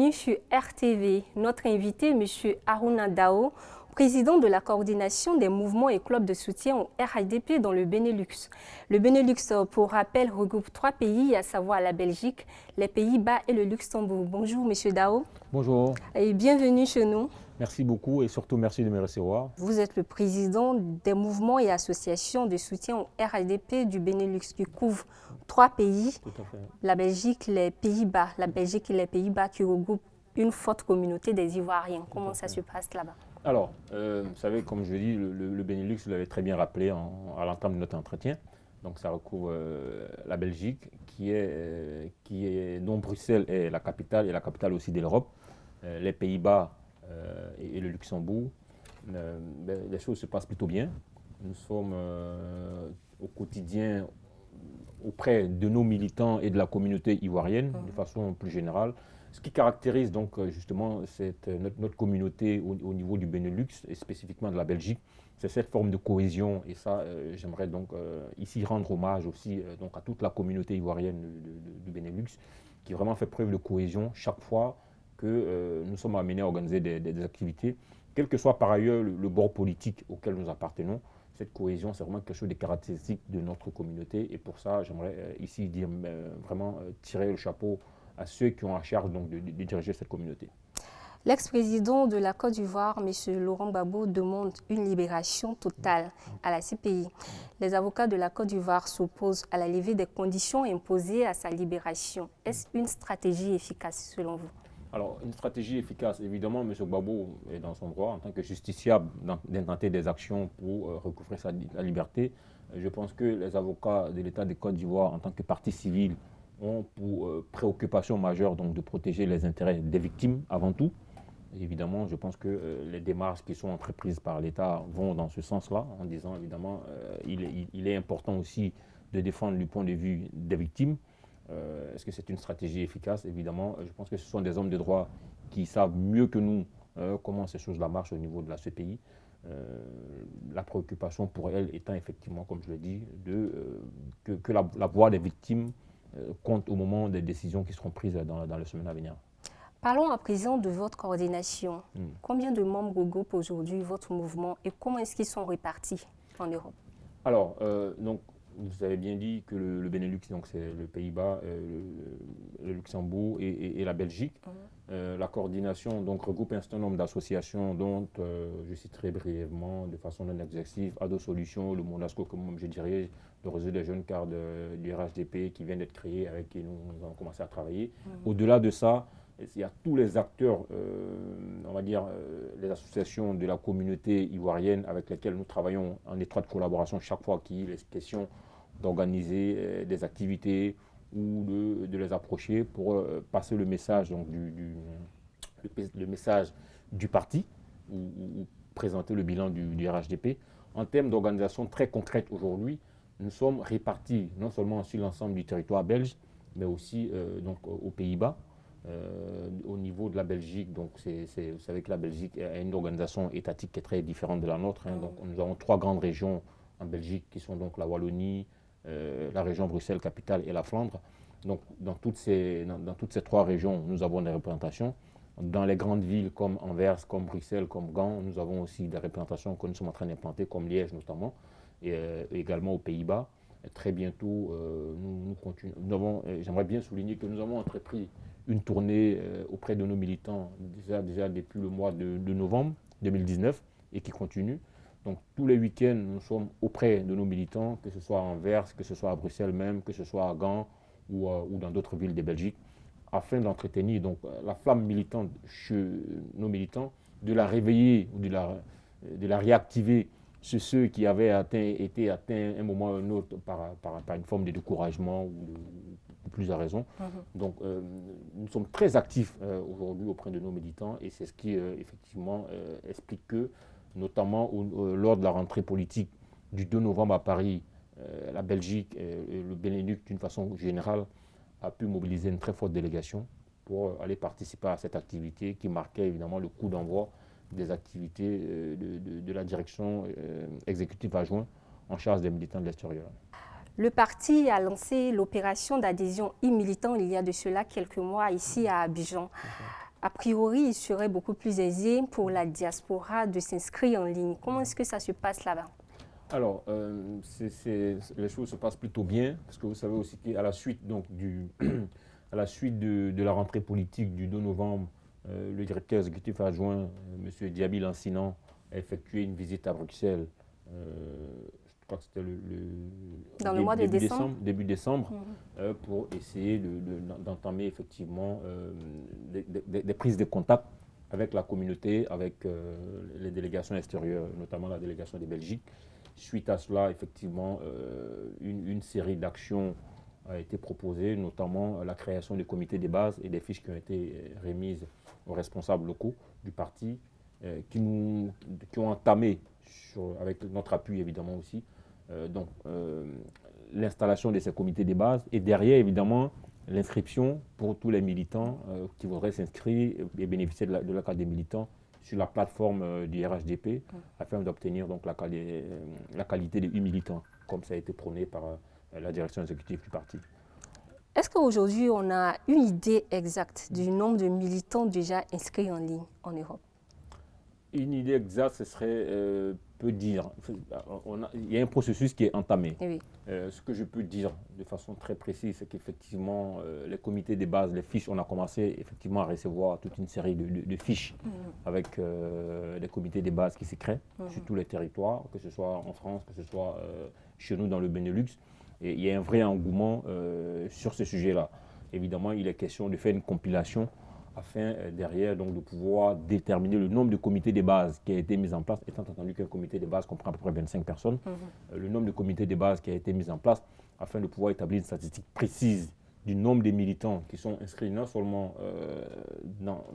bienvenue sur RTV. Notre invité, M. Haruna Dao, président de la coordination des mouvements et clubs de soutien au RHDP dans le Benelux. Le Benelux, pour rappel, regroupe 3 pays, à savoir la Belgique, les Pays-Bas et le Luxembourg. Bonjour, M. Dao. Bonjour. Et bienvenue chez nous. Merci beaucoup et surtout merci de me recevoir. Vous êtes le président des mouvements et associations de soutien au RHDP du Benelux qui couvre 3 pays, Tout à fait. la Belgique, les Pays-Bas. La Belgique et les Pays-Bas qui regroupent une forte communauté des Ivoiriens. Comment ça se passe là-bas? Alors, vous savez, comme je dis, le Benelux, vous l'avez très bien rappelé à l'entame de notre entretien. Donc ça recouvre la Belgique, dont Bruxelles est la capitale et la capitale aussi de l'Europe, les Pays-Bas et le Luxembourg. Les choses se passent plutôt bien. Nous sommes au quotidien auprès de nos militants et de la communauté ivoirienne de façon plus générale. Ce qui caractérise donc justement notre communauté au niveau du Benelux et spécifiquement de la Belgique, c'est cette forme de cohésion. Et ça, j'aimerais donc ici rendre hommage aussi donc à toute la communauté ivoirienne du Benelux qui vraiment fait preuve de cohésion chaque fois que nous sommes amenés à organiser des activités, quel que soit par ailleurs le bord politique auquel nous appartenons. Cette cohésion, c'est vraiment quelque chose de caractéristique de notre communauté. Et pour ça, j'aimerais ici dire vraiment tirer le chapeau à ceux qui ont la charge donc, de diriger cette communauté. L'ex-président de la Côte d'Ivoire, M. Laurent Gbagbo, demande une libération totale à la CPI. Les avocats de la Côte d'Ivoire s'opposent à la levée des conditions imposées à sa libération. Est-ce une stratégie efficace selon vous? Alors, une stratégie efficace, évidemment, M. Gbagbo est dans son droit en tant que justiciable d'intenter des actions pour recouvrer sa liberté. Je pense que les avocats de l'État de Côte d'Ivoire, en tant que partie civile, ont pour préoccupation majeure donc, de protéger les intérêts des victimes avant tout. Et évidemment, je pense que les démarches qui sont entreprises par l'État vont dans ce sens-là, en disant évidemment il est important aussi de défendre le point de vue des victimes. Est-ce que c'est une stratégie efficace? Évidemment, je pense que ce sont des hommes de droit qui savent mieux que nous comment ces choses-là marchent au niveau de la CPI. La préoccupation pour elle étant effectivement, comme je l'ai dit, que la voix des victimes compte au moment des décisions qui seront prises dans les semaines à venir. Parlons à présent de votre coordination. Combien de membres regroupe aujourd'hui votre mouvement et comment est-ce qu'ils sont répartis en Europe? Alors, donc, vous avez bien dit que le Benelux, donc c'est le Pays-Bas, le Luxembourg et la Belgique. La coordination donc, regroupe un certain nombre d'associations dont je citerai brièvement, de façon non exhaustive, Ado Solutions, le Monasco, comme je dirais, le réseau des jeunes cadres du RHDP qui vient d'être créé, avec qui nous avons commencé à travailler. Au-delà de ça, il y a tous les acteurs, on va dire, les associations de la communauté ivoirienne avec lesquelles nous travaillons en étroite collaboration chaque fois qu'il est question d'organiser des activités ou de les approcher pour passer le message, donc, le message du parti ou présenter le bilan du RHDP. En termes d'organisation très concrète aujourd'hui, nous sommes répartis non seulement sur l'ensemble du territoire belge, mais aussi donc, aux Pays-Bas. Au niveau de la Belgique, donc vous savez que la Belgique a une organisation étatique qui est très différente de la nôtre. Donc, nous avons 3 grandes régions en Belgique qui sont donc la Wallonie, la région Bruxelles-Capitale et la Flandre. Donc, dans toutes ces 3 régions, nous avons des représentations. Dans les grandes villes comme Anvers, comme Bruxelles, comme Gand, nous avons aussi des représentations que nous sommes en train d'implanter, comme Liège notamment, et également aux Pays-Bas. Très bientôt, nous continuons. J'aimerais bien souligner que nous avons entrepris une tournée auprès de nos militants déjà depuis le mois de novembre 2019 et qui continue. Donc tous les week-ends, nous sommes auprès de nos militants, que ce soit à Anvers, que ce soit à Bruxelles même, que ce soit à Gand ou dans d'autres villes de Belgique, afin d'entretenir donc la flamme militante chez nos militants, de la réveiller ou de la réactiver chez ceux qui avaient été atteints à un moment ou un autre par une forme de découragement ou de plusieurs raisons. Donc nous sommes très actifs aujourd'hui auprès de nos militants et c'est ce qui effectivement explique que, notamment lors de la rentrée politique du 2 novembre à Paris, la Belgique et le Benelux d'une façon générale a pu mobiliser une très forte délégation pour aller participer à cette activité qui marquait évidemment le coup d'envoi des activités de la direction exécutive adjointe en charge des militants de l'extérieur. Le parti a lancé l'opération d'adhésion e-militant il y a de cela quelques mois ici à Abidjan. A priori, il serait beaucoup plus aisé pour la diaspora de s'inscrire en ligne. Comment est-ce que ça se passe là-bas? Alors, les choses se passent plutôt bien, parce que vous savez aussi qu'à la suite, donc, à la suite de la rentrée politique du 2 novembre, le directeur exécutif adjoint, M. Diaby Lancinant, a effectué une visite à Bruxelles. Je crois que c'était dans le mois de décembre. Début décembre, pour essayer d'entamer effectivement des prises de contact avec la communauté, avec les délégations extérieures, notamment la délégation de Belgique. Suite à cela, effectivement, une série d'actions a été proposée, notamment la création des comités de base et des fiches qui ont été remises aux responsables locaux du parti, qui ont entamé, avec notre appui évidemment aussi, l'installation de ces comités de base et derrière évidemment l'inscription pour tous les militants qui voudraient s'inscrire et bénéficier de la carte des militants sur la plateforme du RHDP afin d'obtenir donc la qualité de militants, comme ça a été prôné par la direction exécutive du parti. Est-ce qu'aujourd'hui, on a une idée exacte du nombre de militants déjà inscrits en ligne en Europe? Une idée exacte, ce serait peu dire. Il y a un processus qui est entamé. Oui. Ce que je peux dire de façon très précise, c'est qu'effectivement, les comités de base, les fiches, on a commencé effectivement à recevoir toute une série de fiches avec des comités de base qui se créent sur tous les territoires, que ce soit en France, que ce soit chez nous dans le Benelux. Et il y a un vrai engouement sur ce sujet-là. Évidemment, il est question de faire une compilation afin derrière donc, de pouvoir déterminer le nombre de comités de base qui a été mis en place, étant entendu qu'un comité de base comprend à peu près 25 personnes, le nombre de comités de base qui a été mis en place afin de pouvoir établir une statistique précise du nombre de militants qui sont inscrits non seulement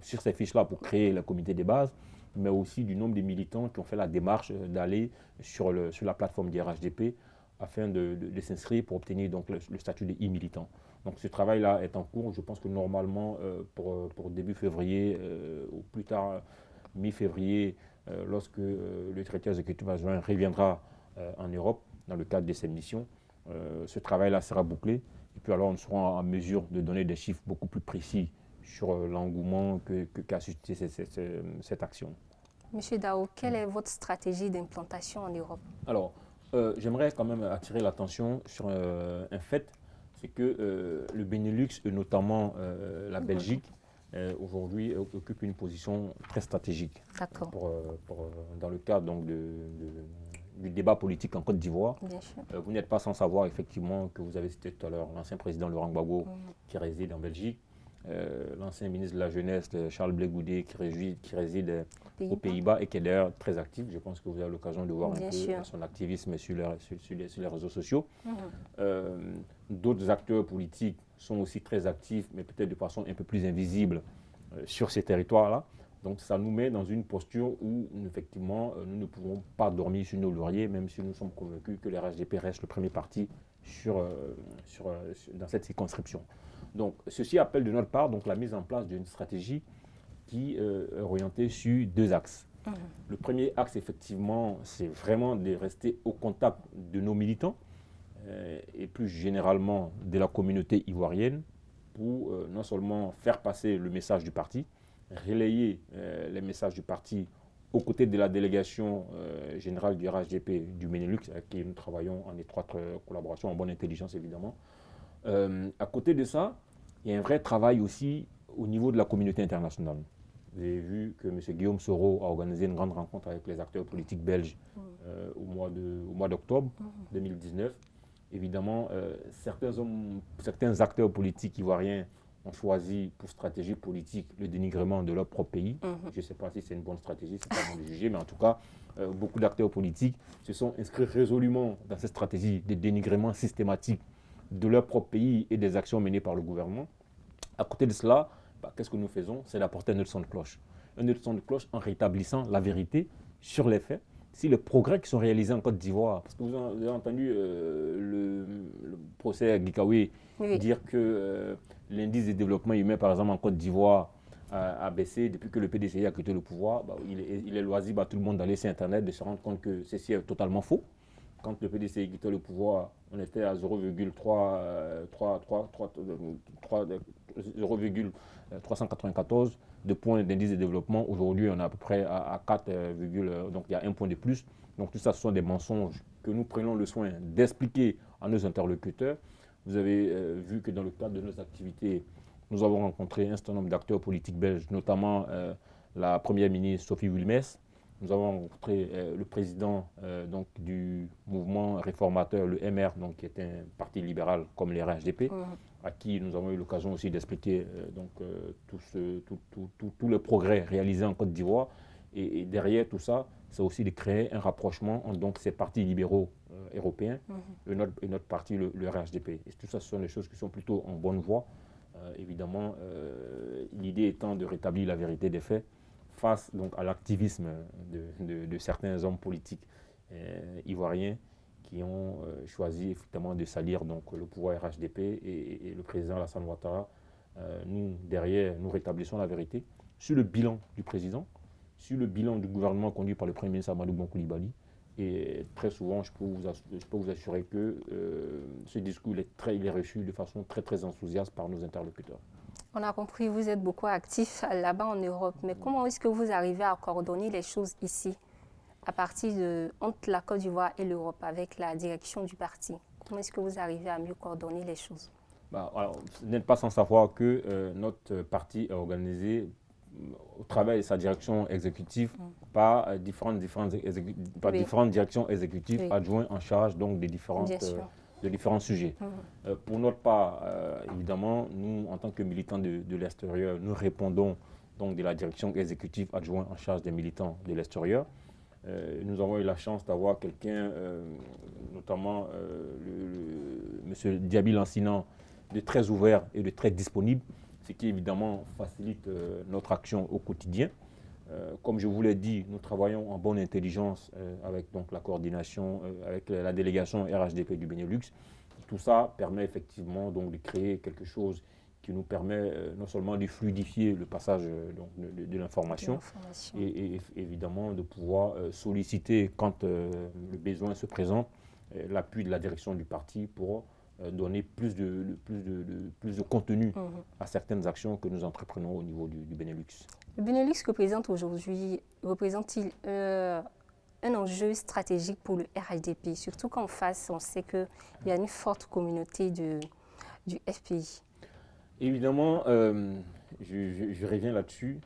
sur ces fiches-là pour créer le comité de base, mais aussi du nombre de militants qui ont fait la démarche d'aller sur la plateforme du RHDP afin de s'inscrire pour obtenir donc, le statut de e-militant. Donc ce travail-là est en cours. Je pense que normalement, pour début février ou plus tard, mi-février, lorsque le directeur exécutif adjoint reviendra en Europe dans le cadre de ses missions, ce travail-là sera bouclé. Et puis alors, on sera en mesure de donner des chiffres beaucoup plus précis sur l'engouement qu'a suscité cette action. Monsieur Dao, quelle est votre stratégie d'implantation en Europe? Alors, j'aimerais quand même attirer l'attention sur un fait, c'est que le Benelux et notamment la Belgique aujourd'hui occupe une position très stratégique dans le cadre donc, du débat politique en Côte d'Ivoire. Vous n'êtes pas sans savoir effectivement que vous avez cité tout à l'heure l'ancien président Laurent Gbagbo qui réside en Belgique, l'ancien ministre de la Jeunesse Charles Blé Goudé qui réside aux Pays-Bas et qui est d'ailleurs très actif. Je pense que vous avez l'occasion de voir un peu son activisme sur les réseaux sociaux. D'autres acteurs politiques sont aussi très actifs, mais peut-être de façon un peu plus invisible sur ces territoires-là. Donc ça nous met dans une posture où effectivement nous ne pouvons pas dormir sur nos lauriers, même si nous sommes convaincus que le RHDP reste le premier parti dans cette circonscription. Donc ceci appelle de notre part donc, la mise en place d'une stratégie qui est orientée sur deux axes. Le premier axe, effectivement, c'est vraiment de rester au contact de nos militants et plus généralement de la communauté ivoirienne pour non seulement faire passer le message du parti, relayer les messages du parti aux côtés de la délégation générale du RHDP du Benelux, avec qui nous travaillons en étroite collaboration, en bonne intelligence évidemment. À côté de ça, il y a un vrai travail aussi au niveau de la communauté internationale. Vous avez vu que M. Guillaume Soro a organisé une grande rencontre avec les acteurs politiques belges au mois d'octobre 2019. Évidemment, certains acteurs politiques ivoiriens ont choisi pour stratégie politique le dénigrement de leur propre pays. Je ne sais pas si c'est une bonne stratégie, c'est pas à moi de juger, mais en tout cas, beaucoup d'acteurs politiques se sont inscrits résolument dans cette stratégie de dénigrement systématique de leur propre pays et des actions menées par le gouvernement. À côté de cela, qu'est-ce que nous faisons? C'est d'apporter un autre son de cloche. Un autre son de cloche en rétablissant la vérité sur les faits, si les progrès qui sont réalisés en Côte d'Ivoire, parce que vous avez entendu le procès à Gikawe dire que l'indice de développement humain, par exemple, en Côte d'Ivoire, a baissé depuis que le PDCI a quitté le pouvoir. Il est loisible à tout le monde d'aller sur Internet, de se rendre compte que ceci est totalement faux. quand le PDCI quittait le pouvoir, on était à 0,394 de points d'indice de développement. Aujourd'hui, on est à peu près à 4, donc il y a un point de plus. Donc tout ça, ce sont des mensonges que nous prenons le soin d'expliquer à nos interlocuteurs. Vous avez vu que dans le cadre de nos activités, nous avons rencontré un certain nombre d'acteurs politiques belges, notamment la première ministre Sophie Wilmès. Nous avons rencontré le président donc, du mouvement réformateur, le MR, donc, qui est un parti libéral comme les RHDP, à qui nous avons eu l'occasion aussi d'expliquer tout le progrès réalisé en Côte d'Ivoire. Et derrière tout ça, c'est aussi de créer un rapprochement entre donc, ces partis libéraux européens et notre parti, le RHDP. Et tout ça, ce sont des choses qui sont plutôt en bonne voie. Évidemment, l'idée étant de rétablir la vérité des faits face donc, à l'activisme de certains hommes politiques ivoiriens qui ont choisi effectivement de salir donc, le pouvoir RHDP et le président Alassane Ouattara. Nous, derrière, nous rétablissons la vérité sur le bilan du président, sur le bilan du gouvernement conduit par le Premier ministre Amadou Bon Coulibaly. Et très souvent, je peux vous assurer que ce discours il est reçu de façon très, très enthousiaste par nos interlocuteurs. On a compris, vous êtes beaucoup actif là-bas en Europe, mais comment est-ce que vous arrivez à coordonner les choses ici, à partir entre la Côte d'Ivoire et l'Europe, avec la direction du parti? Comment est-ce que vous arrivez à mieux coordonner les choses? Alors, vous n'êtes pas sans savoir que notre parti est organisé au travers de sa direction exécutive par différentes directions exécutives adjointes en charge donc, de différents sujets. Pour notre part, évidemment, nous, en tant que militants de l'extérieur, nous répondons donc de la direction exécutive adjointe en charge des militants de l'extérieur. Nous avons eu la chance d'avoir quelqu'un, notamment M. Diaby Lancinant, de très ouvert et de très disponible, ce qui évidemment facilite notre action au quotidien. Comme je vous l'ai dit, nous travaillons en bonne intelligence avec donc, la coordination, avec la délégation RHDP du Benelux. Tout ça permet effectivement donc, de créer quelque chose qui nous permet non seulement de fluidifier le passage donc, de l'information et évidemment de pouvoir solliciter quand le besoin se présente l'appui de la direction du parti pour donner plus de contenu à certaines actions que nous entreprenons au niveau du Benelux. Le Benelux représente-t-il un enjeu stratégique pour le RHDP, surtout qu'en face, on sait qu'il y a une forte communauté du FPI? Évidemment, je reviens là-dessus.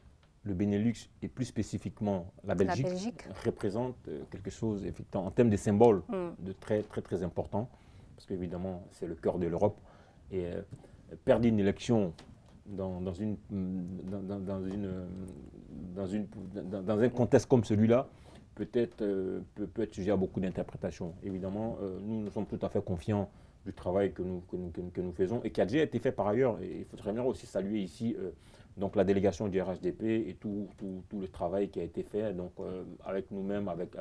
Le Benelux et plus spécifiquement la Belgique. Représente quelque chose effectivement, en termes de symbole de très, très, très important. Parce qu'évidemment, c'est le cœur de l'Europe. Et perdre une élection dans un contexte comme celui-là, peut être sujet à beaucoup d'interprétations. Évidemment, nous sommes tout à fait confiants du travail que nous faisons et qui a déjà été fait par ailleurs. Et il faudrait bien aussi saluer ici donc la délégation du RHDP et tout le travail qui a été fait donc, avec nous-mêmes, avec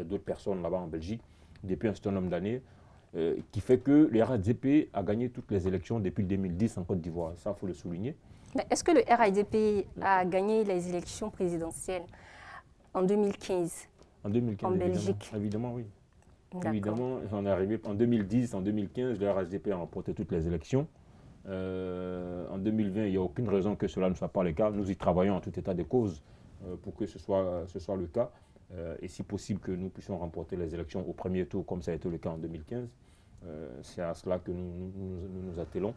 d'autres personnes là-bas en Belgique, depuis un certain nombre d'années. Qui fait que le RHDP a gagné toutes les élections depuis 2010 en Côte d'Ivoire. Ça, il faut le souligner. Est-ce que le RHDP a gagné les élections présidentielles en 2015 en 2015, en Belgique? Évidemment, oui. Évidemment, on est arrivé en 2010, en 2015, le RHDP a remporté toutes les élections. En 2020, il n'y a aucune raison que cela ne soit pas le cas. Nous y travaillons en tout état de cause pour que ce soit le cas. Et si possible que nous puissions remporter les élections au premier tour comme ça a été le cas en 2015. C'est à cela que nous attelons.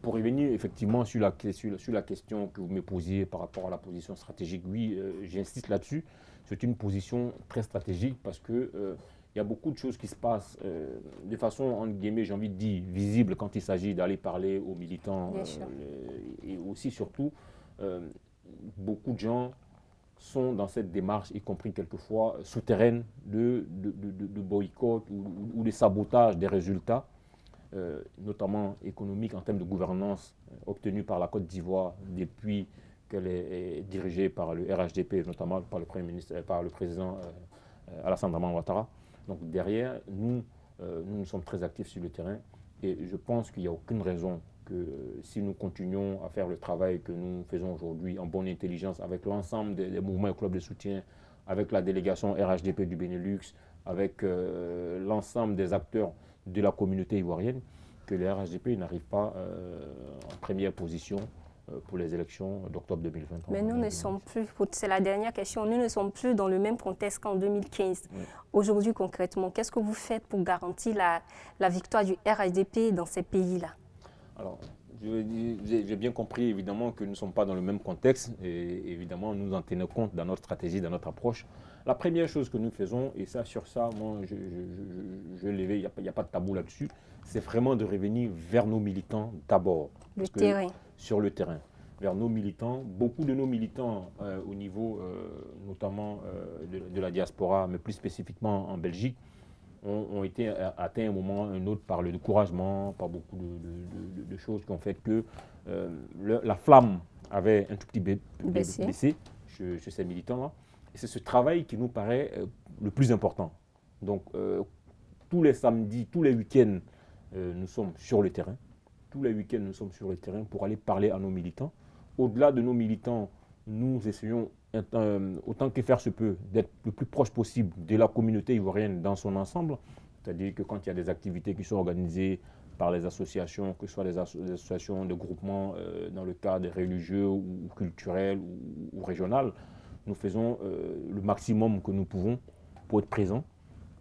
Pour revenir effectivement sur la question que vous me posiez par rapport à la position stratégique, oui, j'insiste là-dessus. C'est une position très stratégique parce qu'il y a beaucoup de choses qui se passent de façon, entre guillemets, j'ai envie de dire, visible quand il s'agit d'aller parler aux militants. Et aussi, surtout, beaucoup de gens sont dans cette démarche, y compris quelquefois souterraine, de boycott ou de sabotage des résultats, notamment économiques en termes de gouvernance obtenus par la Côte d'Ivoire depuis qu'elle est dirigée par le RHDP, notamment par le Premier ministre, par le président Alassane Ouattara. Donc derrière, nous sommes très actifs sur le terrain et je pense qu'il n'y a aucune raison que si nous continuons à faire le travail que nous faisons aujourd'hui en bonne intelligence avec l'ensemble des mouvements et clubs de soutien, avec la délégation RHDP du Benelux, avec l'ensemble des acteurs de la communauté ivoirienne, que le RHDP n'arrive pas en première position pour les élections d'octobre 2020. Mais nous ne sommes plus, c'est la dernière question, nous ne sommes plus dans le même contexte qu'en 2015. Oui. Aujourd'hui, concrètement, qu'est-ce que vous faites pour garantir la victoire du RHDP dans ces pays-là? Alors, j'ai bien compris évidemment que nous ne sommes pas dans le même contexte et évidemment nous en tenons compte dans notre stratégie, dans notre approche. La première chose que nous faisons, et ça sur ça, moi je l'ai, il n'y a pas de tabou là-dessus, c'est vraiment de revenir vers nos militants d'abord. Le terrain. Sur le terrain, vers nos militants. Beaucoup de nos militants au niveau notamment de la diaspora, mais plus spécifiquement en Belgique, ont été atteints à un moment ou un autre par le découragement, par beaucoup de choses qui ont fait que la flamme avait un tout petit peu baissé chez ces militants-là. Et c'est ce travail qui nous paraît le plus important. Donc, tous les samedis, tous les week-ends, nous sommes sur le terrain. Tous les week-ends, nous sommes sur le terrain pour aller parler à nos militants. Au-delà de nos militants, nous essayons, autant que faire se peut, d'être le plus proche possible de la communauté ivoirienne dans son ensemble. C'est-à-dire que quand il y a des activités qui sont organisées par les associations, que ce soit des associations de groupements dans le cadre religieux ou culturel ou régional, nous faisons le maximum que nous pouvons pour être présents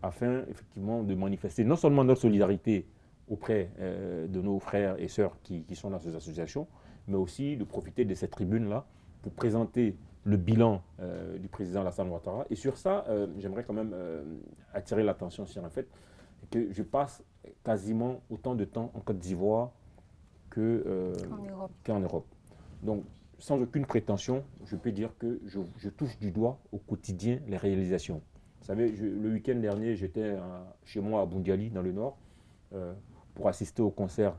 afin effectivement de manifester non seulement notre solidarité auprès de nos frères et sœurs qui sont dans ces associations, mais aussi de profiter de cette tribune-là pour présenter le bilan du président Alassane Ouattara. Et sur ça, j'aimerais quand même attirer l'attention sur un fait, que je passe quasiment autant de temps en Côte d'Ivoire qu'en Europe. Donc, sans aucune prétention, je peux dire que je touche du doigt au quotidien les réalisations. Vous savez, le week-end dernier, j'étais chez moi à Boundiali, dans le Nord, pour assister au concert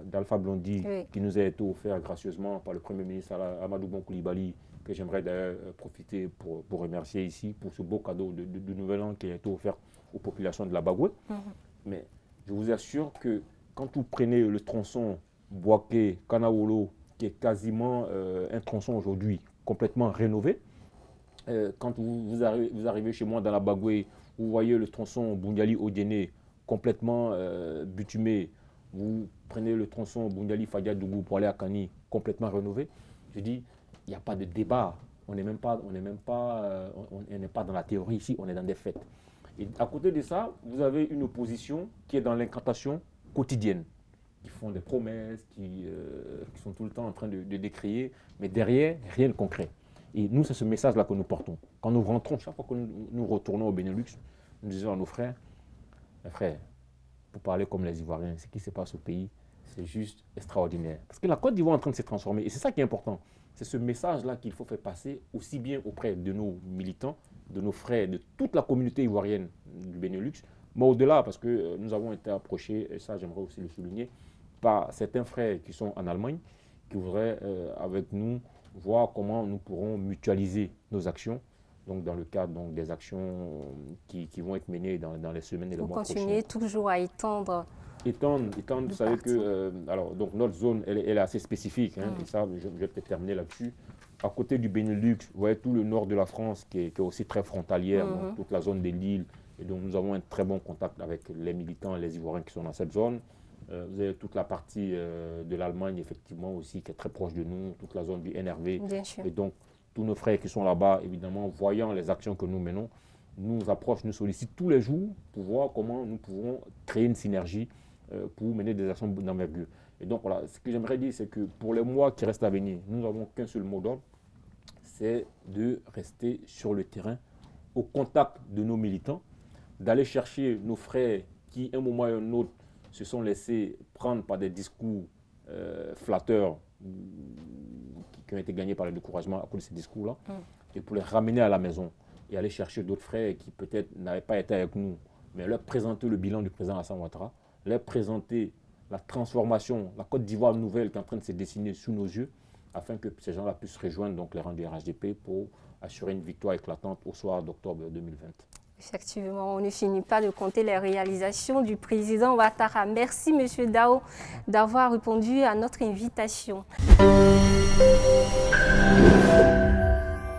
d'Alpha Blondy, oui, qui nous a été offert gracieusement par le Premier ministre Amadou Bon Coulibaly, que j'aimerais d'ailleurs profiter pour remercier ici pour ce beau cadeau de Nouvel An qui a été offert aux populations de la Bagoué. Mais je vous assure que quand vous prenez le tronçon Boaké-Kanawolo, qui est quasiment un tronçon aujourd'hui complètement rénové, quand vous arrivez chez moi dans la Bagoué, vous voyez le tronçon Boundiali-Odiéné complètement bitumé, vous prenez le tronçon Boundiali-Fadia-Dougou pour aller à Kani complètement rénové, je dis, il n'y a pas de débat, on n'est pas dans la théorie ici, on est dans des faits. Et à côté de ça, vous avez une opposition qui est dans l'incantation quotidienne, qui font des promesses, qui sont tout le temps en train de décrier, mais derrière, rien de concret. Et nous, c'est ce message-là que nous portons. Quand nous rentrons, chaque fois que nous retournons au Benelux, nous disons à nos frères, mes frères, pour parler comme les Ivoiriens, ce qui se passe au pays, c'est juste extraordinaire. Parce que la Côte d'Ivoire est en train de se transformer, et c'est ça qui est important. C'est ce message-là qu'il faut faire passer aussi bien auprès de nos militants, de nos frères, de toute la communauté ivoirienne du Benelux, mais au-delà, parce que nous avons été approchés, et ça j'aimerais aussi le souligner, par certains frères qui sont en Allemagne, qui voudraient avec nous voir comment nous pourrons mutualiser nos actions, donc dans le cadre des actions qui vont être menées dans les semaines et les mois prochains. Vous continuez toujours à étendre. Étendre, vous savez que donc notre zone, elle est assez spécifique, hein, et ça, je vais peut-être terminer là-dessus. À côté du Benelux, vous voyez tout le nord de la France qui est aussi très frontalière, donc toute la zone de Lille, et donc nous avons un très bon contact avec les militants et les Ivoiriens qui sont dans cette zone. Vous avez toute la partie de l'Allemagne, effectivement, aussi, qui est très proche de nous, toute la zone du NRV. Bien sûr. Et donc, tous nos frères qui sont là-bas, évidemment, voyant les actions que nous menons, nous approchent, nous sollicitent tous les jours pour voir comment nous pouvons créer une synergie pour mener des actions d'envergure. Et donc, voilà, ce que j'aimerais dire, c'est que pour les mois qui restent à venir, nous n'avons qu'un seul mot d'ordre, c'est de rester sur le terrain, au contact de nos militants, d'aller chercher nos frères qui, un moment et un autre, se sont laissés prendre par des discours flatteurs qui ont été gagnés par le découragement à cause de ces discours-là, et pour les ramener à la maison et aller chercher d'autres frères qui peut-être n'avaient pas été avec nous, mais leur présenter le bilan du président Alassane Ouattara, leur présenter la transformation, la Côte d'Ivoire nouvelle qui est en train de se dessiner sous nos yeux, afin que ces gens-là puissent rejoindre donc les rangs du RHDP pour assurer une victoire éclatante au soir d'octobre 2020. Effectivement, on ne finit pas de compter les réalisations du président Ouattara. Merci, M. Dao, d'avoir répondu à notre invitation.